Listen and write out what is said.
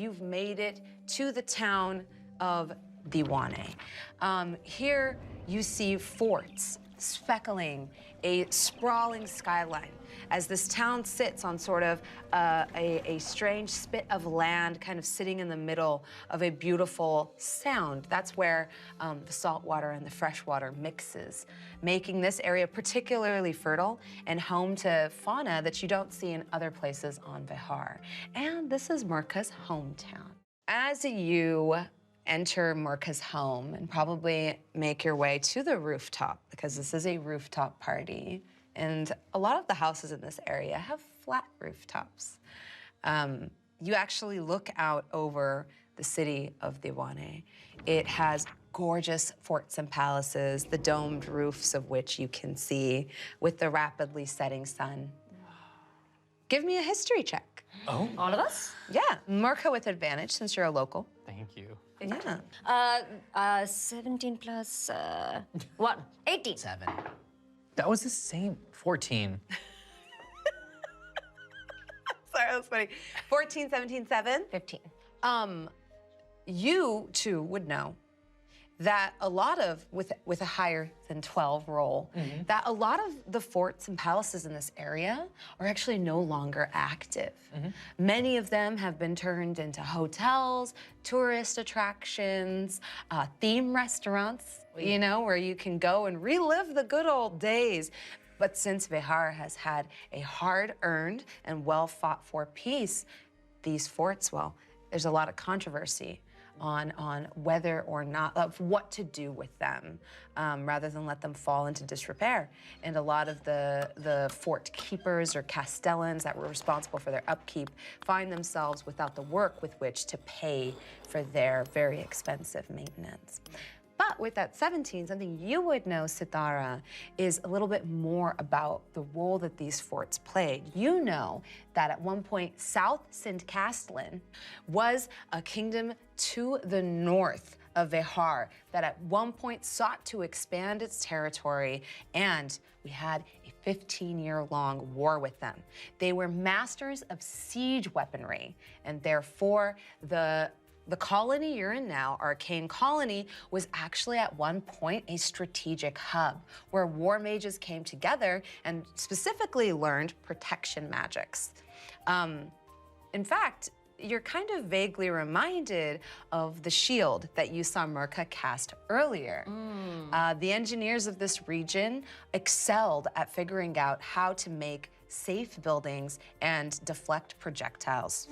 you've made it to the town of Diwaney. Here you see forts speckling a sprawling skyline as this town sits on sort of a strange spit of land kind of sitting in the middle of a beautiful sound. That's where the salt water and the fresh water mixes, making this area particularly fertile and home to fauna that you don't see in other places on Bihar. And this is Murka's hometown. As you enter Murka's home and probably make your way to the rooftop, because this is a rooftop party, and a lot of the houses in this area have flat rooftops. You actually look out over the city of Diwaney. It has gorgeous forts and palaces, the domed roofs of which you can see with the rapidly setting sun. Give me a history check. Oh? All of us? Yeah, Murka with advantage since you're a local. Thank you. Yeah. 17 plus 1, 18. 7. That was the same. 14. Sorry, that was funny. 14, 17, 7. 15. You, too, would know that a lot of, with a higher than 12 roll, that a lot of the forts and palaces in this area are actually no longer active. Many of them have been turned into hotels, tourist attractions, theme restaurants, you know, where you can go and relive the good old days. But since Bihar has had a hard-earned and well-fought-for peace, these forts, well, there's a lot of controversy on whether or not, of what to do with them, rather than let them fall into disrepair. And a lot of the fort keepers or castellans that were responsible for their upkeep find themselves without the work with which to pay for their very expensive maintenance. But with that 17, something you would know, Sitara, is a little bit more about the role that these forts played. You know that at one point, South Sindh Castellan was a kingdom to the north of Bihar that at one point sought to expand its territory, and we had a 15-year-long war with them. They were masters of siege weaponry, and therefore the colony you're in now, Arcane Colony, was actually at one point a strategic hub where war mages came together and specifically learned protection magics. In fact, you're kind of vaguely reminded of the shield that you saw Murka cast earlier. The engineers of this region excelled at figuring out how to make safe buildings and deflect projectiles.